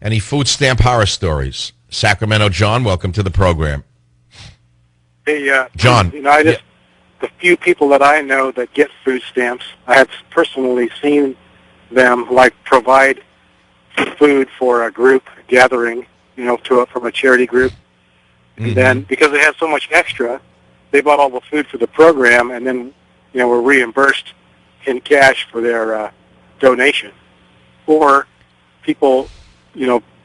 Any food stamp horror stories? Sacramento John, welcome to the program. Hey, John. The few people that I know that get food stamps, I have personally seen them provide food for a group gathering, from a charity group. And then because they had so much extra, they bought all the food for the program and then, were reimbursed in cash for their donation. Or people,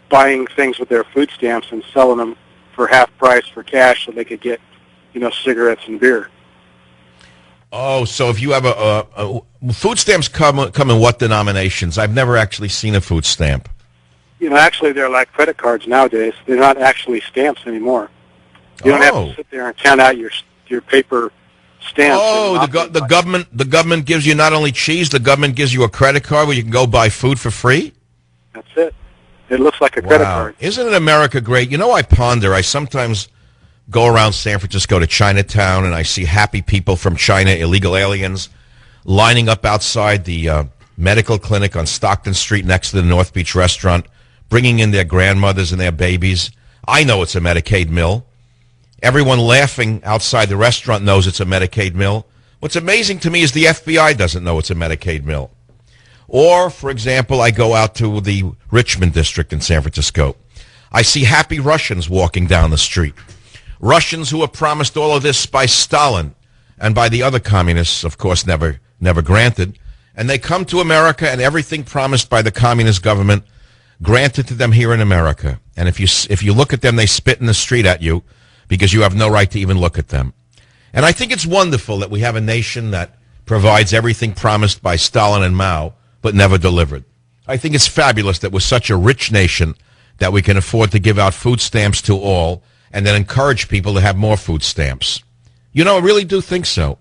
buying things with their food stamps and selling them for half price for cash so they could get, cigarettes and beer. Oh, so if you have a food stamps come in what denominations? I've never actually seen a food stamp. Actually, they're like credit cards nowadays. They're not actually stamps anymore. You don't have to sit there and count out your paper stamps. Oh, the government gives you not only cheese, the government gives you a credit card where you can go buy food for free? That's it. It looks like a credit card. Isn't it America great? I ponder. I sometimes go around San Francisco to Chinatown, and I see happy people from China, illegal aliens, lining up outside the medical clinic on Stockton Street next to the North Beach restaurant, bringing in their grandmothers and their babies. I know it's a Medicaid mill. Everyone laughing outside the restaurant knows it's a Medicaid mill. What's amazing to me is the FBI doesn't know it's a Medicaid mill. Or, for example, I go out to the Richmond district in San Francisco. I see happy Russians walking down the street. Russians who were promised all of this by Stalin and by the other communists, of course, never granted. And they come to America, and everything promised by the communist government granted to them here in America. And if you look at them, they spit in the street at you because you have no right to even look at them. And I think it's wonderful that we have a nation that provides everything promised by Stalin and Mao, but never delivered. I think it's fabulous that we're such a rich nation that we can afford to give out food stamps to all and then encourage people to have more food stamps. I really do think so.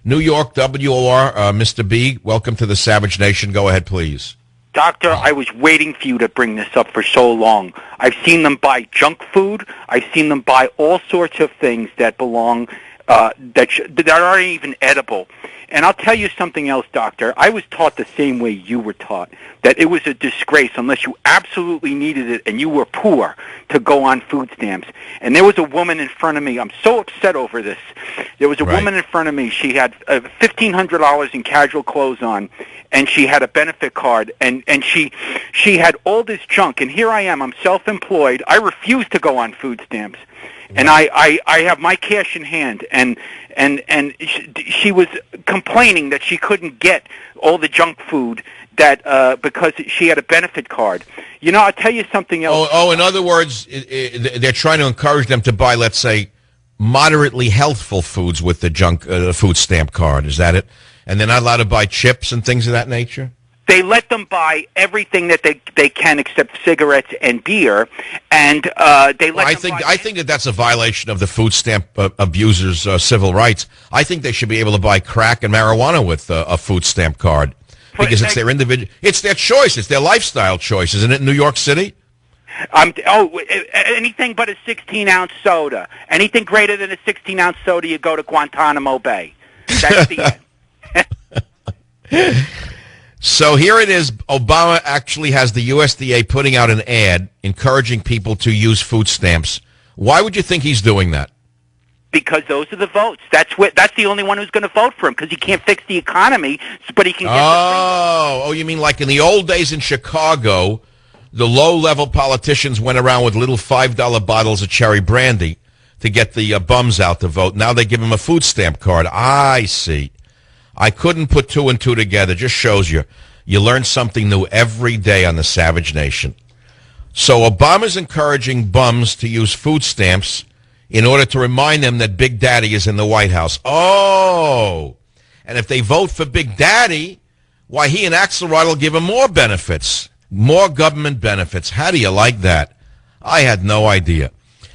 New York, WOR, Mr. B, welcome to the Savage Nation. Go ahead, please. Doctor, I was waiting for you to bring this up for so long. I've seen them buy junk food. I've seen them buy all sorts of things that belong, that aren't even edible. And I'll tell you something else, Doctor. I was taught the same way you were taught, that it was a disgrace unless you absolutely needed it and you were poor to go on food stamps. And there was a woman in front of me. I'm so upset over this. There was a woman in front of me. She had $1,500 in casual clothes on, and she had a benefit card, and she had all this junk. And here I am. I'm self-employed. I refuse to go on food stamps. And I have my cash in hand, and she was complaining that she couldn't get all the junk food that because she had a benefit card. I'll tell you something else. In other words, they're trying to encourage them to buy, let's say, moderately healthful foods with the junk food stamp card. Is that it? And they're not allowed to buy chips and things of that nature? They let them buy everything that they can except cigarettes and beer, and they let them buy... I think that's a violation of the food stamp abusers' civil rights. I think they should be able to buy crack and marijuana with a food stamp card because it's their individual, it's their choice, it's their lifestyle choice, isn't it? In New York City. Anything but a 16-ounce soda. Anything greater than a 16-ounce soda, you go to Guantanamo Bay. That's the end. So here it is. Obama actually has the USDA putting out an ad encouraging people to use food stamps. Why would you think he's doing that? Because those are the votes. That's the only one who's going to vote for him because he can't fix the economy, but he can get the free. You mean like in the old days in Chicago, the low-level politicians went around with little $5 bottles of cherry brandy to get the bums out to vote. Now they give him a food stamp card. I see. I couldn't put two and two together. Just shows you learn something new every day on the Savage Nation. So Obama's encouraging bums to use food stamps in order to remind them that Big Daddy is in the White House. Oh, and if they vote for Big Daddy, why, he and Axelrod will give him more benefits, more government benefits. How do you like that? I had no idea.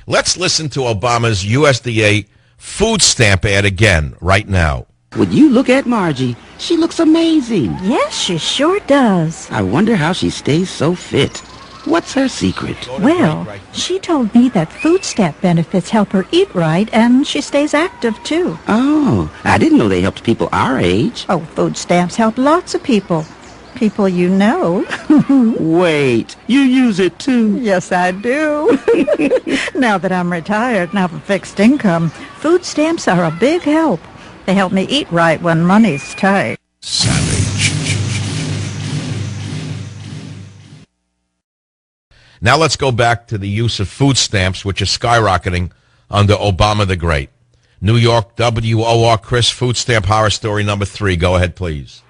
Let's listen to Obama's USDA food stamp ad again right now. Would you look at Margie? She looks amazing. Yes, she sure does. I wonder how she stays so fit. What's her secret? Well, she told me that food stamp benefits help her eat right, and she stays active, too. Oh, I didn't know they helped people our age. Oh, food stamps help lots of people. people you know. Wait, you use it too? Yes, I do. Now that I'm retired and have a fixed income, food stamps are a big help. They help me eat right when money's tight. Savage. Now let's go back to the use of food stamps, which is skyrocketing under Obama the Great. New York WOR Chris, food stamp horror story number 3. Go ahead, please.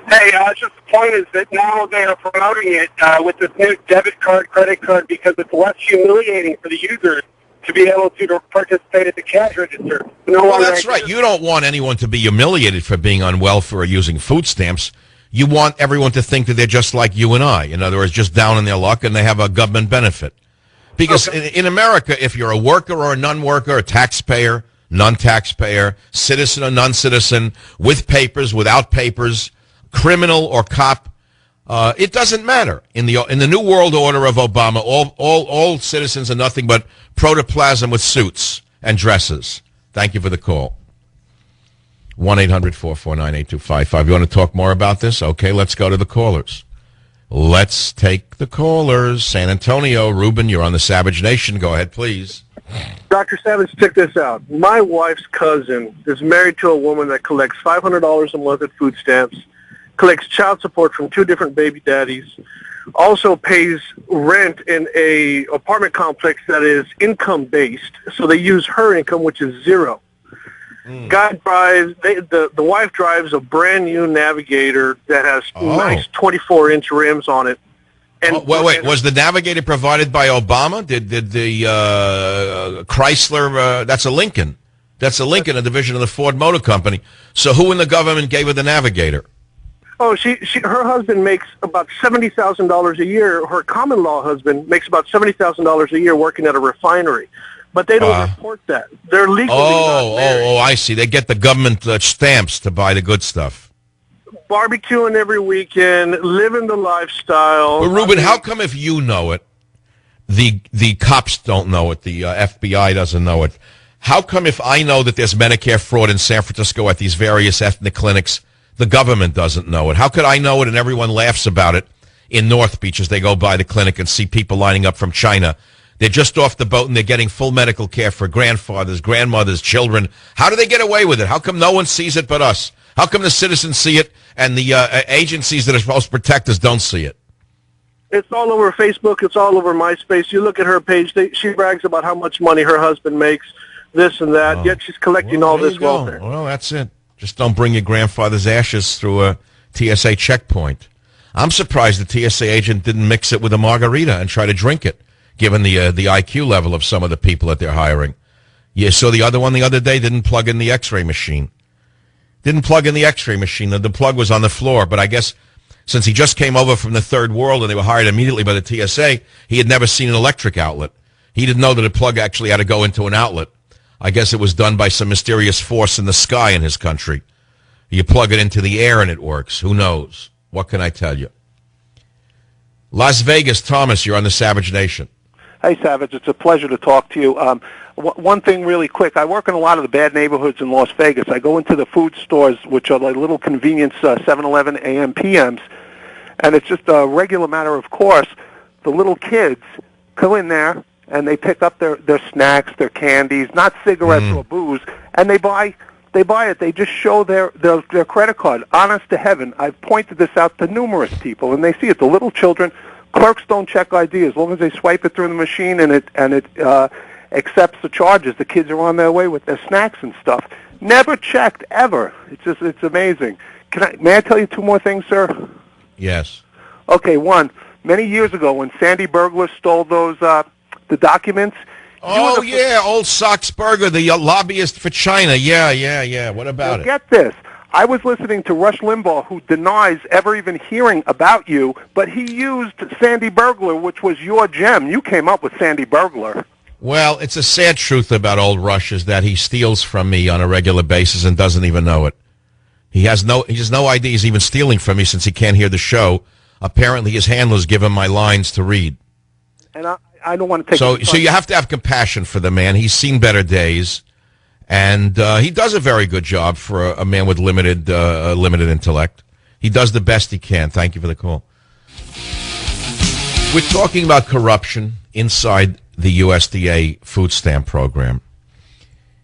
Hey, just the point is that now they are promoting it with this new debit card, credit card, because it's less humiliating for the users to be able to participate at the cash register. Well, that's right. You don't want anyone to be humiliated for being on welfare or using food stamps. You want everyone to think that they're just like you and I. In other words, just down in their luck and they have a government benefit. Because in America, if you're a worker or a non-worker, a taxpayer, non-taxpayer, citizen or non-citizen, with papers, without papers, criminal or cop, it doesn't matter. In the new world order of Obama, all citizens are nothing but protoplasm with suits and dresses. Thank you for the call. 1-800-449-8255. You want to talk more about this? Okay, let's go to the callers. Let's take the callers. San Antonio, Ruben, you're on the Savage Nation. Go ahead, please. Dr. Savage, check this out. My wife's cousin is married to a woman that collects $500 a month at food stamps, collects child support from 2 different baby daddies, also pays rent in a apartment complex that is income-based, so they use her income, which is zero. Guy drives, the wife drives a brand new Navigator that has nice 24-inch rims on it. And wait, was the Navigator provided by Obama? Did the Chrysler, that's a Lincoln. That's a Lincoln, a division of the Ford Motor Company. So who in the government gave her the Navigator? Oh, her husband makes about $70,000 a year. Her common law husband makes about $70,000 a year working at a refinery. But they don't report that. They're legally not married. I see. They get the government stamps to buy the good stuff. Barbecuing every weekend, living the lifestyle. But Ruben, how come if you know it, the cops don't know it, the FBI doesn't know it? How come if I know that there's Medicare fraud in San Francisco at these various ethnic clinics, the government doesn't know it? How could I know it and everyone laughs about it in North Beach as they go by the clinic and see people lining up from China? They're just off the boat and they're getting full medical care for grandfathers, grandmothers, children. How do they get away with it? How come no one sees it but us? How come the citizens see it and the agencies that are supposed to protect us don't see it? It's all over Facebook. It's all over MySpace. You look at her page. She brags about how much money her husband makes, this and that, yet she's collecting all this welfare. Well, that's it. Just don't bring your grandfather's ashes through a TSA checkpoint. I'm surprised the TSA agent didn't mix it with a margarita and try to drink it, given the IQ level of some of the people that they're hiring. You saw the other one the other day, didn't plug in the X-ray machine. The plug was on the floor, but I guess since he just came over from the third world and they were hired immediately by the TSA, he had never seen an electric outlet. He didn't know that a plug actually had to go into an outlet. I guess it was done by some mysterious force in the sky in his country. You plug it into the air and it works. Who knows? What can I tell you? Las Vegas, Thomas, you're on the Savage Nation. Hey, Savage. It's a pleasure to talk to you. One thing really quick. I work in a lot of the bad neighborhoods in Las Vegas. I go into the food stores, which are like little convenience 7-Eleven AM PMs, and it's just a regular matter of course. The little kids go in there, and they pick up their snacks, their candies, not cigarettes or booze, and they buy it. They just show their credit card. Honest to heaven, I've pointed this out to numerous people, and they see it. The little children, clerks don't check ID as long as they swipe it through the machine and it accepts the charges. The kids are on their way with their snacks and stuff. Never checked ever. It's amazing. May I tell you 2 more things, sir? Yes. Okay. One, many years ago when Sandy Burglar stole those the documents. Oh, yeah, old Soxberger, the lobbyist for China. Yeah. What about it? Get this. I was listening to Rush Limbaugh, who denies ever even hearing about you, but he used Sandy Burglar, which was your gem. You came up with Sandy Burglar. Well, it's a sad truth about old Rush is that he steals from me on a regular basis and doesn't even know it. He has no idea he's even stealing from me since he can't hear the show. Apparently his handlers give him my lines to read. And I don't want to take... So you have to have compassion for the man. He's seen better days, and he does a very good job for a man with limited intellect. He does the best he can. Thank you for the call. We're talking about corruption inside the USDA food stamp program.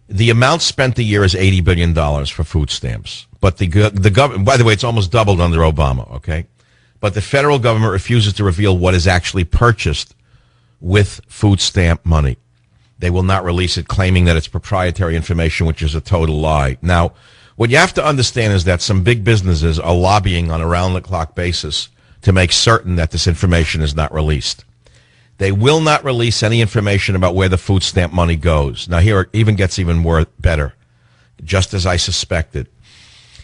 The amount spent a year is $80 billion for food stamps. But the government, by the way, it's almost doubled under Obama, okay? But the federal government refuses to reveal what is actually purchased with food stamp money. They will not release it, claiming that it's proprietary information, which is a total lie. Now, what you have to understand is that some big businesses are lobbying on a round-the-clock basis to make certain that this information is not released. They will not release any information about where the food stamp money goes. Now, here it even gets even better, just as I suspected.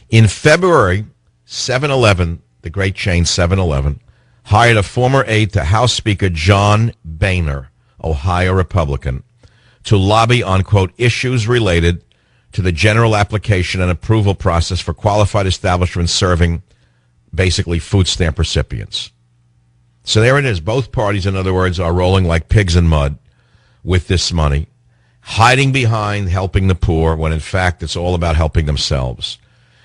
In February, 7-Eleven, the great chain 7-Eleven, hired a former aide to House Speaker John Boehner, Ohio Republican, to lobby on, quote, issues related to the general application and approval process for qualified establishments serving basically food stamp recipients. So there it is. Both parties, in other words, are rolling like pigs in mud with this money, hiding behind helping the poor when in fact it's all about helping themselves.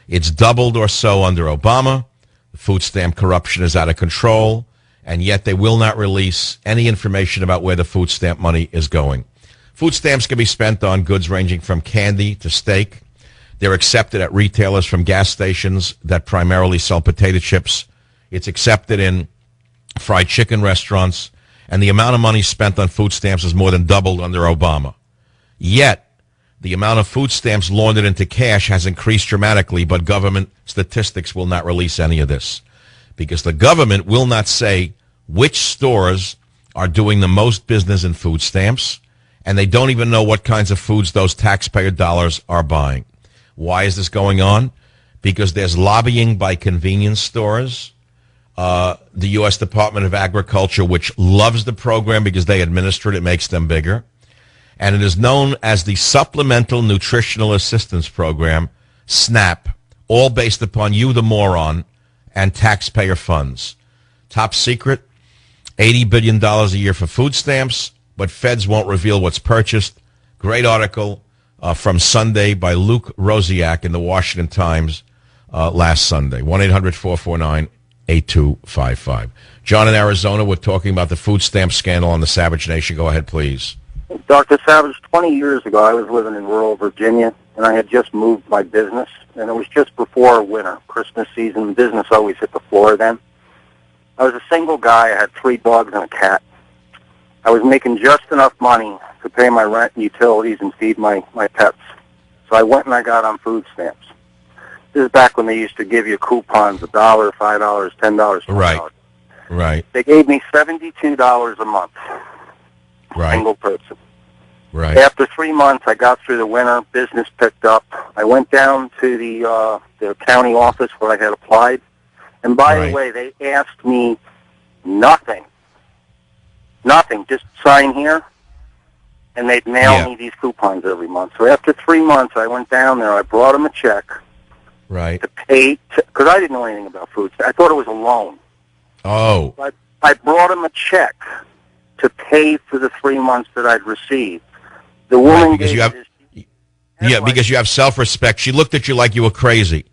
It's doubled or so under Obama. The food stamp corruption is out of control, and yet they will not release any information about where the food stamp money is going. Food stamps can be spent on goods ranging from candy to steak. They're accepted at retailers from gas stations that primarily sell potato chips. It's accepted in fried chicken restaurants, and the amount of money spent on food stamps has more than doubled under Obama. Yet, the amount of food stamps laundered into cash has increased dramatically, but government statistics will not release any of this because the government will not say which stores are doing the most business in food stamps, and they don't even know what kinds of foods those taxpayer dollars are buying. Why is this going on? Because there's lobbying by convenience stores, the U.S. Department of Agriculture, which loves the program because they administer it, it makes them bigger. And it is known as the Supplemental Nutritional Assistance Program, SNAP, all based upon you, the moron, and taxpayer funds. Top secret, $80 billion a year for food stamps, but feds won't reveal what's purchased. Great article from Sunday by Luke Rosiak in the Washington Times last Sunday. 1-800-449-8255. John in Arizona, we're talking about the food stamp scandal on the Savage Nation. Go ahead, please. Dr. Savage, 20 years ago, I was living in rural Virginia, and I had just moved my business, and it was just before winter, Christmas season. Business always hit the floor then. I was a single guy. I had 3 dogs and a cat. I was making just enough money to pay my rent and utilities and feed my pets. So I went and I got on food stamps. This is back when they used to give you coupons, $1, $5, $10, $20. Right. They gave me $72 a month. Right. Single person. Right. After 3 months, I got through the winter. Business picked up. I went down to the county office where I had applied. And by the way, they asked me nothing. Nothing. Just sign here. And they'd mail me these coupons every month. So after 3 months, I went down there. I brought them a check. Right. To pay, because I didn't know anything about food. I thought it was a loan. Oh. But I brought them a check to pay for the 3 months that I'd received. The woman because you have, because you have self-respect. She looked at you like you were crazy.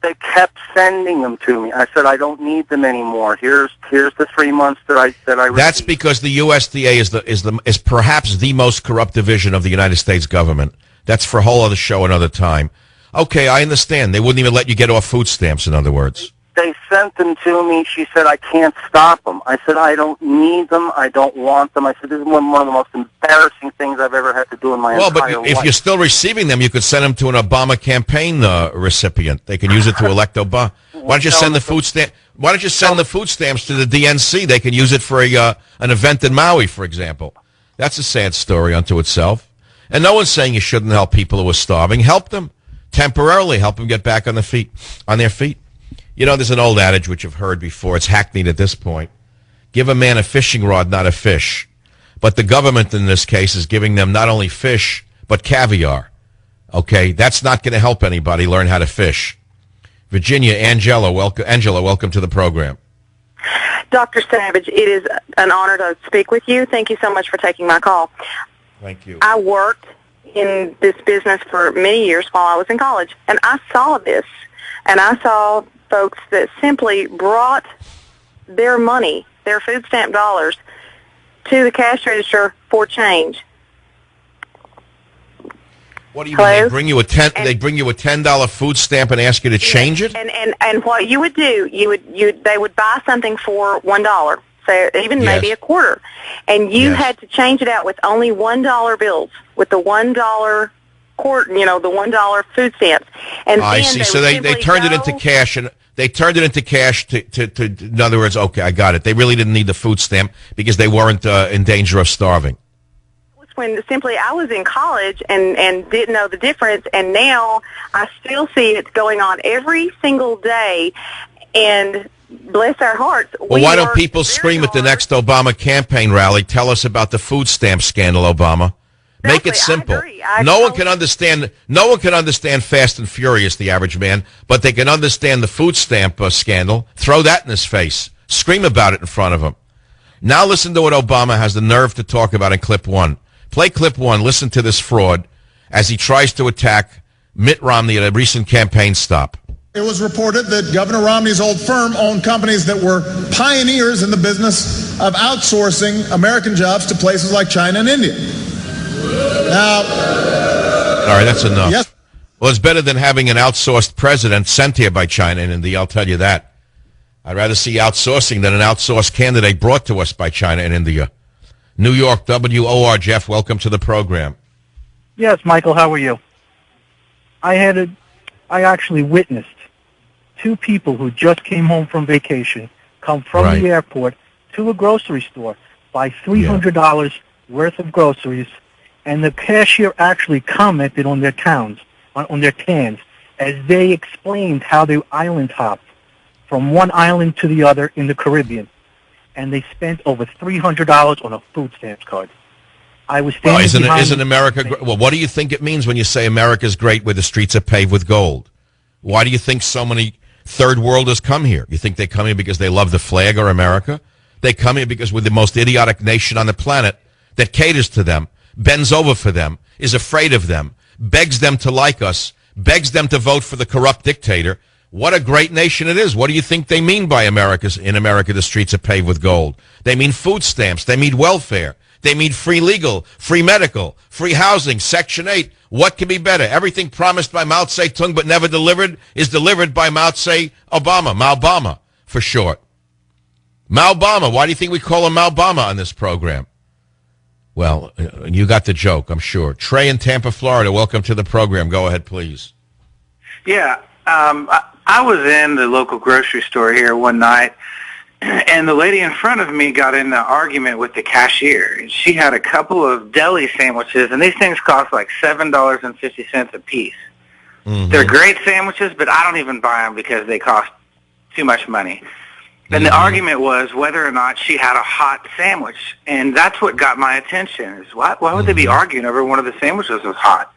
They kept sending them to me. I said, I don't need them anymore. Here's the 3 months that I received. That's because the USDA is perhaps the most corrupt division of the United States government. That's for a whole other show another time. Okay, I understand. They wouldn't even let you get off food stamps, in other words. They sent them to me. She said, I can't stop them. I said, I don't need them. I don't want them. I said, this is one of the most embarrassing things I've ever had to do in my entire life. Well, but if you're still receiving them, you could send them to an Obama campaign recipient. They can use it to elect Obama. Why don't you send the food stamp? Why don't you send the food stamps to the DNC? They can use it for an event in Maui, for example. That's a sad story unto itself. And no one's saying you shouldn't help people who are starving. Help them temporarily. Help them get back on their feet. You know, there's an old adage which you've heard before. It's hackneyed at this point. Give a man a fishing rod, not a fish. But the government in this case is giving them not only fish, but caviar. Okay, that's not going to help anybody learn how to fish. Virginia, Angela, welcome to the program. Dr. Savage, it is an honor to speak with you. Thank you so much for taking my call. Thank you. I worked in this business for many years while I was in college, and I saw this, and I saw folks that simply brought their money, their food stamp dollars, to the cash register for change. What do you mean? They bring you a $10 food stamp and ask you to change it? And what you would do, they would buy something for $1, so even maybe a quarter, and you had to change it out with only $1 bills, with the $1 quarter, the $1 food stamps. And I see. So they turned it into cash, and they turned it into cash to. In other words, okay, I got it. They really didn't need the food stamp because they weren't in danger of starving. When simply I was in college and didn't know the difference, and now I still see it's going on every single day, and bless our hearts. Well, why don't people scream at the next Obama campaign rally, tell us about the food stamp scandal, Obama? Make it simple. No one can understand Fast and Furious, the average man, but they can understand the food stamp scandal. Throw that in his face. Scream about it in front of him. Now listen to what Obama has the nerve to talk about in clip 1. Play clip 1. Listen to this fraud as he tries to attack Mitt Romney at a recent campaign stop. It was reported that Governor Romney's old firm owned companies that were pioneers in the business of outsourcing American jobs to places like China and India. Now, all right, that's enough. Yes. Well, it's better than having an outsourced president sent here by China and India, I'll tell you that. I'd rather see outsourcing than an outsourced candidate brought to us by China and India. New York, WOR, Jeff, welcome to the program. Yes, Michael, how are you? I actually witnessed 2 people who just came home from vacation come from the airport to a grocery store, buy $300 worth of groceries, and the cashier actually commented on their cans, as they explained how they island hopped from one island to the other in the Caribbean, and they spent over $300 on a food stamps card. I was standing isn't America great? Well, what do you think it means when you say America's great where the streets are paved with gold? Why do you think so many third worlders come here? You think they come here because they love the flag or America? They come here because we're the most idiotic nation on the planet that caters to them, bends over for them, is afraid of them, begs them to like us, begs them to vote for the corrupt dictator. What a great nation it is. What do you think they mean by in America, the streets are paved with gold? They mean food stamps. They mean welfare. They mean free legal, free medical, free housing, Section 8. What can be better? Everything promised by Mao Zedong but never delivered is delivered by Maobama for short. Maobama. Why do you think we call him Maobama on this program? Well, you got the joke, I'm sure. Trey in Tampa, Florida, welcome to the program. Go ahead, please. Yeah, I was in the local grocery store here one night, and the lady in front of me got in an argument with the cashier. She had a couple of deli sandwiches, and these things cost like $7.50 a piece. Mm-hmm. They're great sandwiches, but I don't even buy them because they cost too much money. And the argument was whether or not she had a hot sandwich, and that's what got my attention. Is why would they be arguing over one of the sandwiches was hot?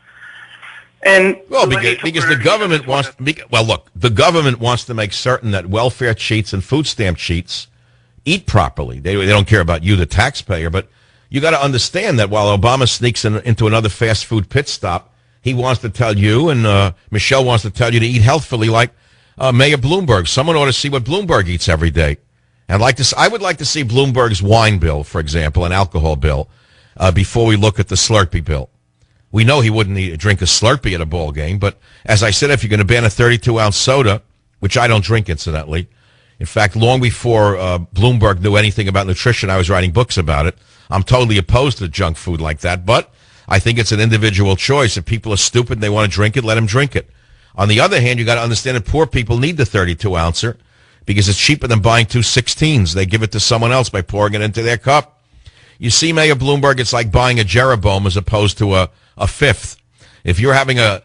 And well, because the government wants. Look, the government wants to make certain that welfare cheats and food stamp cheats eat properly. They don't care about you, the taxpayer, but you got to understand that while Obama sneaks into another fast food pit stop, he wants to tell you, and Michelle wants to tell you to eat healthfully, like Mayor Bloomberg. Someone ought to see what Bloomberg eats every day. And I would like to see Bloomberg's wine bill, for example, an alcohol bill, before we look at the Slurpee bill. We know he wouldn't drink a Slurpee at a ball game, but as I said, if you're going to ban a 32-ounce soda, which I don't drink, incidentally. In fact, long before Bloomberg knew anything about nutrition, I was writing books about it. I'm totally opposed to junk food like that, but I think it's an individual choice. If people are stupid and they want to drink it, let them drink it. On the other hand, you got to understand that poor people need the 32-ouncer because it's cheaper than buying 2 16s. They give it to someone else by pouring it into their cup. You see, Mayor Bloomberg, it's like buying a Jeroboam as opposed to a fifth. If you're having a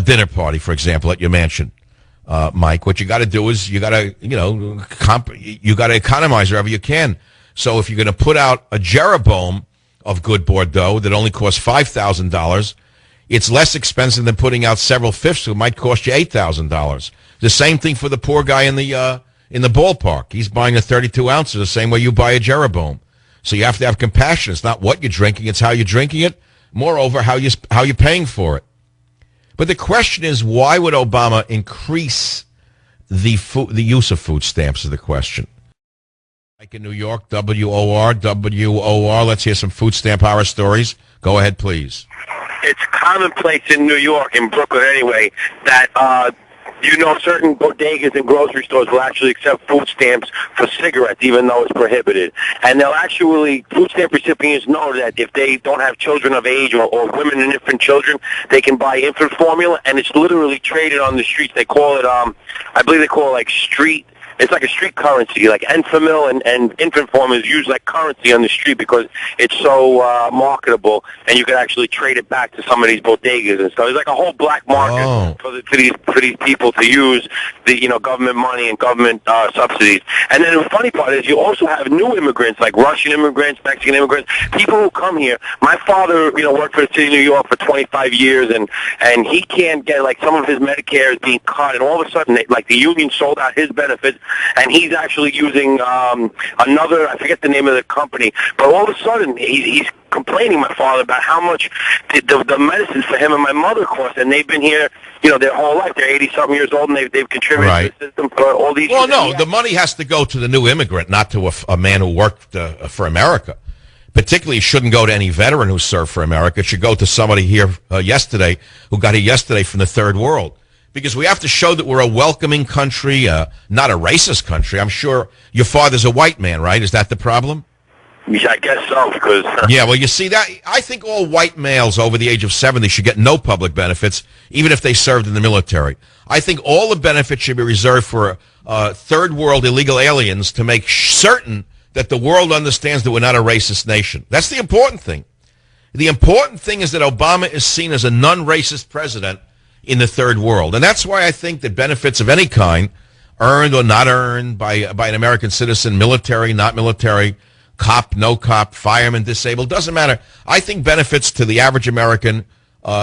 dinner party, for example, at your mansion, Mike, what you got to do is you got to economize wherever you can. So if you're going to put out a Jeroboam of good Bordeaux that only costs $5,000, it's less expensive than putting out several fifths who might cost you $8,000. The same thing for the poor guy in the ballpark. He's buying a 32 ounces the same way you buy a Jeroboam. So you have to have compassion. It's not what you're drinking; it's how you're drinking it. Moreover, how you're paying for it. But the question is, why would Obama increase the use of food stamps is the question. Like in New York, WOR. Let's hear some food stamp horror stories. Go ahead, please. It's commonplace in New York, in Brooklyn anyway, that certain bodegas and grocery stores will actually accept food stamps for cigarettes, even though it's prohibited. And they'll actually, food stamp recipients know that if they don't have children of age or women and infant children, they can buy infant formula, and it's literally traded on the streets. They call it, I believe they call it like street. It's like a street currency, like Enfamil and infant formula is used like currency on the street because it's so marketable, and you can actually trade it back to some of these bodegas and stuff. It's like a whole black market for these people to use the government money and government subsidies. And then the funny part is you also have new immigrants, like Russian immigrants, Mexican immigrants, people who come here. My father, worked for the city of New York for 25 years, and he can't get, like, some of his Medicare is being cut, and all of a sudden, the union sold out his benefits, and he's actually using another, I forget the name of the company, but all of a sudden he's complaining, my father, about how much the medicines for him and my mother cost, and they've been here, their whole life. They're 80-something years old, and they've contributed to the system for all these years. Well, no, the money has to go to the new immigrant, not to a man who worked for America. Particularly, it shouldn't go to any veteran who served for America. It should go to somebody here yesterday who got here yesterday from the third world. Because we have to show that we're a welcoming country, not a racist country. I'm sure your father's a white man, right? Is that the problem? Yeah, I guess so, because... Yeah, well, you see, that I think all white males over the age of 70 should get no public benefits, even if they served in the military. I think all the benefits should be reserved for third world illegal aliens to make certain that the world understands that we're not a racist nation. That's the important thing. The important thing is that Obama is seen as a non-racist president in the third world. And that's why I think that benefits of any kind, earned or not earned by an American citizen, military, not military, cop, no cop, fireman, disabled, doesn't matter. I think benefits to the average American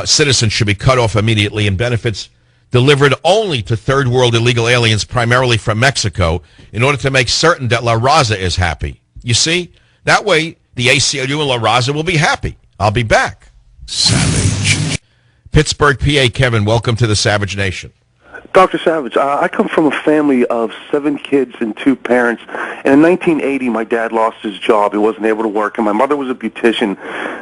citizen should be cut off immediately, and benefits delivered only to third world illegal aliens, primarily from Mexico, in order to make certain that La Raza is happy. You see? That way, the ACLU and La Raza will be happy. I'll be back. Savage. Pittsburgh, PA, Kevin, welcome to the Savage Nation. Dr. Savage, I come from a family of 7 kids and 2 parents, and in 1980 my dad lost his job. He wasn't able to work, and my mother was a beautician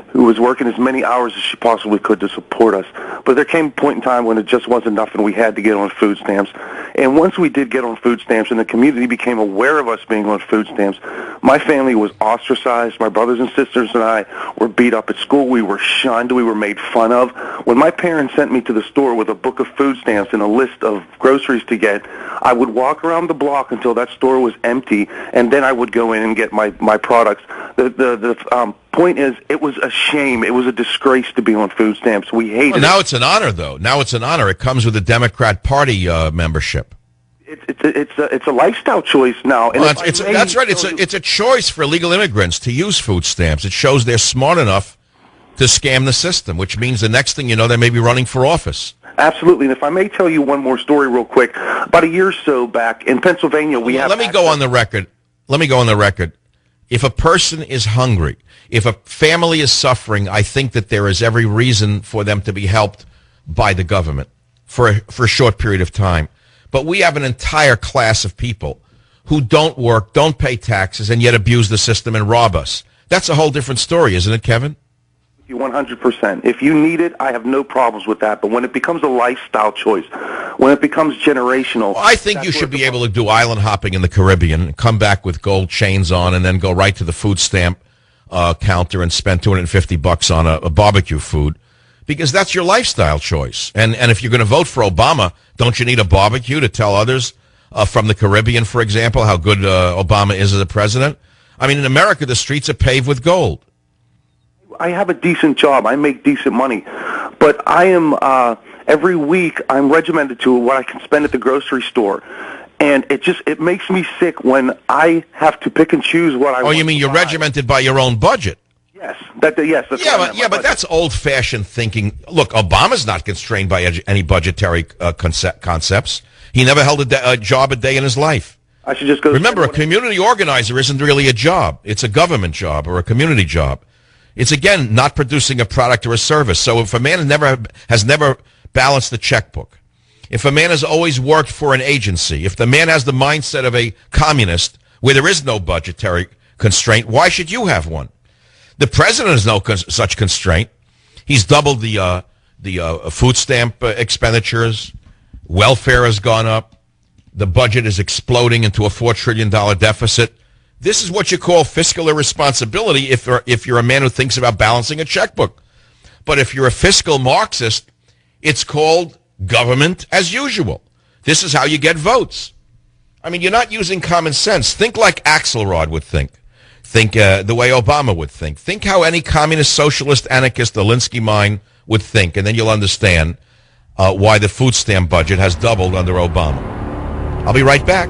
who was working as many hours as she possibly could to support us. But there came a point in time when it just wasn't enough and we had to get on food stamps. And once we did get on food stamps and the community became aware of us being on food stamps, my family was ostracized. My brothers and sisters and I were beat up at school. We were shunned. We were made fun of. When my parents sent me to the store with a book of food stamps and a list of groceries to get, I would walk around the block until that store was empty, and then I would go in and get my products. The point is, it was a shame. It was a disgrace to be on food stamps. We hated it. Now it's an honor, though. Now it's an honor. It comes with a Democrat Party membership. It's a lifestyle choice now. And well, that's right. It's a choice for illegal immigrants to use food stamps. It shows they're smart enough to scam the system, which means the next thing you know, they may be running for office. Absolutely. And if I may tell you one more story real quick, about a year or so back in Pennsylvania, Let me go on the record. If a person is hungry, if a family is suffering, I think that there is every reason for them to be helped by the government for a short period of time. But we have an entire class of people who don't work, don't pay taxes, and yet abuse the system and rob us. That's a whole different story, isn't it, Kevin? 100%. If you need it, I have no problems with that. But when it becomes a lifestyle choice, when it becomes generational... Well, I think you should be able to do island hopping in the Caribbean, come back with gold chains on, and then go right to the food stamp counter and spend $250 on a barbecue food, because that's your lifestyle choice. And if you're going to vote for Obama, don't you need a barbecue to tell others from the Caribbean, for example, how good Obama is as a president? I mean, in America, the streets are paved with gold. I have a decent job. I make decent money. But I am, every week, I'm regimented to what I can spend at the grocery store. And it makes me sick when I have to pick and choose what I want. Oh, you mean you're regimented by your own budget? Yes. That's but that's old-fashioned thinking. Look, Obama's not constrained by any budgetary concepts. He never held a job a day in his life. I should just go... Remember, a community organizer isn't really a job. It's a government job or a community job. It's, again, not producing a product or a service. So if a man has never balanced the checkbook, If a man has always worked for an agency, if the man has the mindset of a communist where there is no budgetary constraint, why should you have one? The president has no such constraint. He's doubled the food stamp expenditures. Welfare has gone up. The budget is exploding into a $4 trillion deficit. This is what you call fiscal irresponsibility if you're a man who thinks about balancing a checkbook. But if you're a fiscal Marxist, it's called government as usual. This is how you get votes. I mean, you're not using common sense. Think like Axelrod would think. Think the way Obama would think. Think how any communist, socialist, anarchist, Alinsky mind would think, and then you'll understand why the food stamp budget has doubled under Obama. I'll be right back.